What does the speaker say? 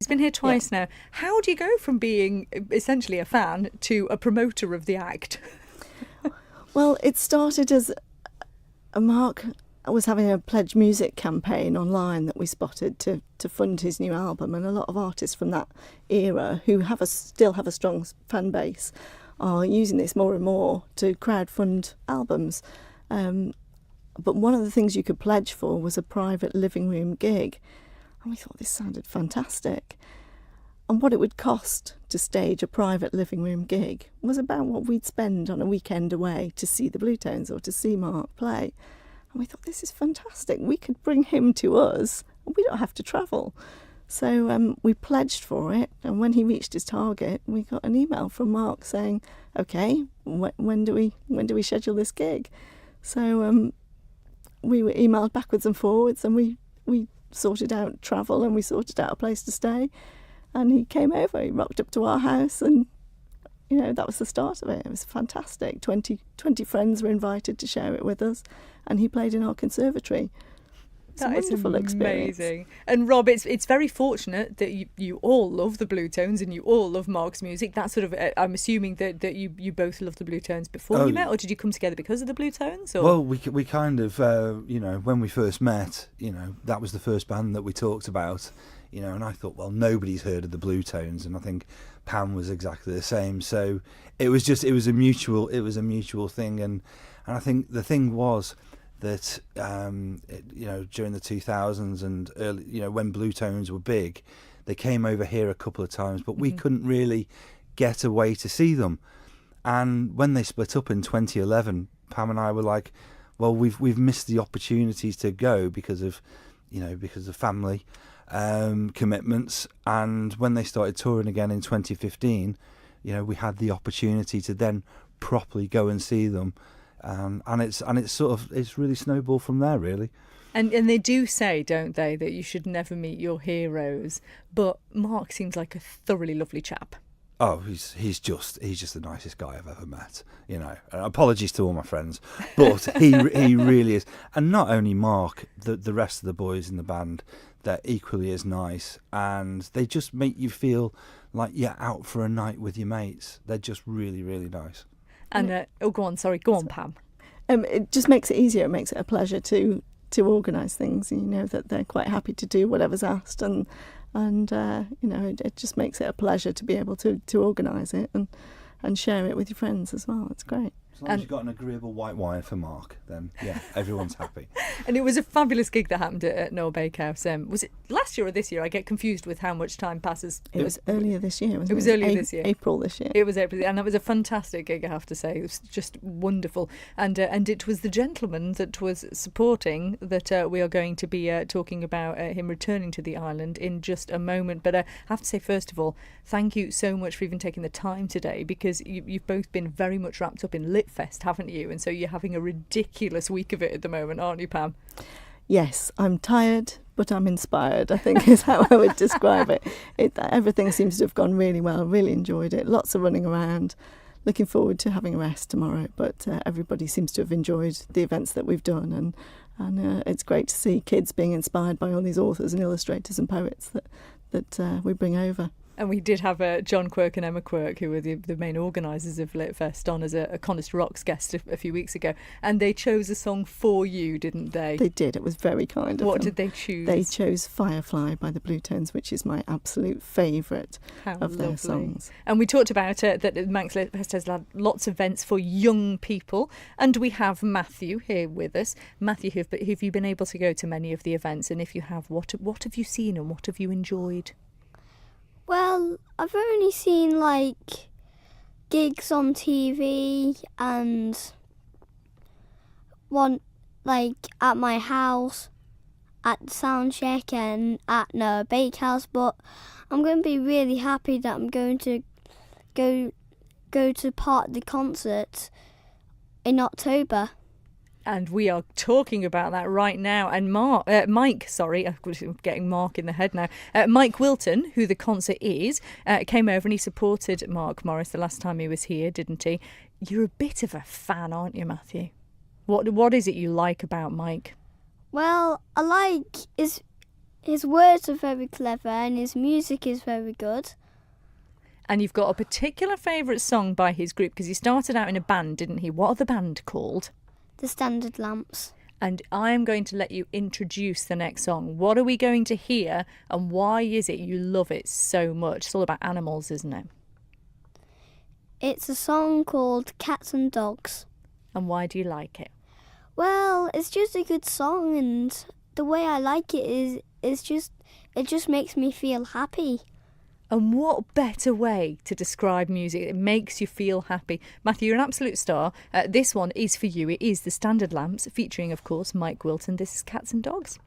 He's been here twice now. How do you go from being essentially a fan to a promoter of the act? Well, it started as Mark was having a Pledge Music campaign online that we spotted to fund his new album, and a lot of artists from that era who still have a strong fan base are using this more and more to crowdfund albums. But one of the things you could pledge for was a private living room gig, and we thought this sounded fantastic. And what it would cost to stage a private living room gig was about what we'd spend on a weekend away to see the Bluetones or to see Mark play. And we thought, this is fantastic. We could bring him to us and we don't have to travel. So we pledged for it. And when he reached his target, we got an email from Mark saying, OK, when do we schedule this gig? So we were emailed backwards and forwards, and we sorted out travel and we sorted out a place to stay. And he came over, he rocked up to our house, and, you know, that was the start of it. It was fantastic. 20 friends were invited to share it with us, and he played in our conservatory. It's a wonderful experience. Amazing. And Rob, it's very fortunate that you all love the Bluetones and you all love Mark's music. That's sort of, I'm assuming that you both loved the Bluetones before you met, or did you come together because of the Bluetones? Or? Well, we kind of, when we first met, that was the first band that we talked about. And I thought, well, nobody's heard of the Bluetones, and I think Pam was exactly the same. So it was a mutual thing, and I think the thing was that during the 2000s and early, when Bluetones were big, they came over here a couple of times, but we couldn't really get away to see them. And when they split up in 2011, Pam and I were like, well, we've missed the opportunities to go because of family commitments. And when they started touring again in 2015, we had the opportunity to then properly go and see them, and it's really snowballed from there, really. And they do say, don't they, that you should never meet your heroes, but Mark seems like a thoroughly lovely chap. Oh, he's just the nicest guy I've ever met. Apologies to all my friends, but he really is. And not only Mark, the rest of the boys in the band, they're equally as nice, and they just make you feel like you're out for a night with your mates. They're just really, really nice. And go on, Pam. It just makes it easier. It makes it a pleasure to organise things. That they're quite happy to do whatever's asked, and it just makes it a pleasure to be able to organise it and share it with your friends as well. It's great. As long as you've got an agreeable white wine for Mark, then yeah, everyone's happy. And it was a fabulous gig that happened at Noel Bakehouse. Was it last year or this year? I get confused with how much time passes. It was earlier this year, wasn't it? It was earlier this year. April this year. It was April, and that was a fantastic gig, I have to say. It was just wonderful. And it was the gentleman that was supporting that we are going to be talking about him returning to the island in just a moment. But I have to say, first of all, thank you so much for even taking the time today, because you've both been very much wrapped up in Litfest, haven't you? And so you're having a ridiculous week of it at the moment, aren't you, Pam? Yes, I'm tired, but I'm inspired, I think is how I would describe it. Everything seems to have gone really well. Really enjoyed it. Lots of running around. Looking forward to having a rest tomorrow. But everybody seems to have enjoyed the events that we've done. And it's great to see kids being inspired by all these authors and illustrators and poets that we bring over. And we did have John Quirk and Emma Quirk, who were the main organisers of Litfest, on as a Connist Rocks guest a few weeks ago. And they chose a song for you, didn't they? They did. It was very kind of them. What did they choose? They chose Firefly by the Bluetones, which is my absolute favourite of their songs. And we talked about that Manx Litfest has had lots of events for young people. And we have Matthew here with us. Matthew, have you been able to go to many of the events? And if you have, what have you seen and what have you enjoyed? Well, I've only seen, gigs on TV and one, at my house, at Soundcheck and at Noah Bakehouse, but I'm going to be really happy that I'm going to go to part of the concert in October. And we are talking about that right now. And Mike, I'm getting Mark in the head now. Mike Wilton, who the concert is, came over and he supported Mark Morris the last time he was here, didn't he? You're a bit of a fan, aren't you, Matthew? What is it you like about Mike? Well, I like His words are very clever and his music is very good. And you've got a particular favourite song by his group because he started out in a band, didn't he? What are the band called? The Standard Lamps. And I am going to let you introduce the next song. What are we going to hear and why is it you love it so much? It's all about animals, isn't it? It's a song called Cats and Dogs. And why do you like it? Well, it's just a good song, and the way I like it is it just makes me feel happy. And what better way to describe music? It makes you feel happy. Matthew, you're an absolute star. This one is for you. It is The Standard Lamps, featuring, of course, Mike Wilton. This is Cats and Dogs.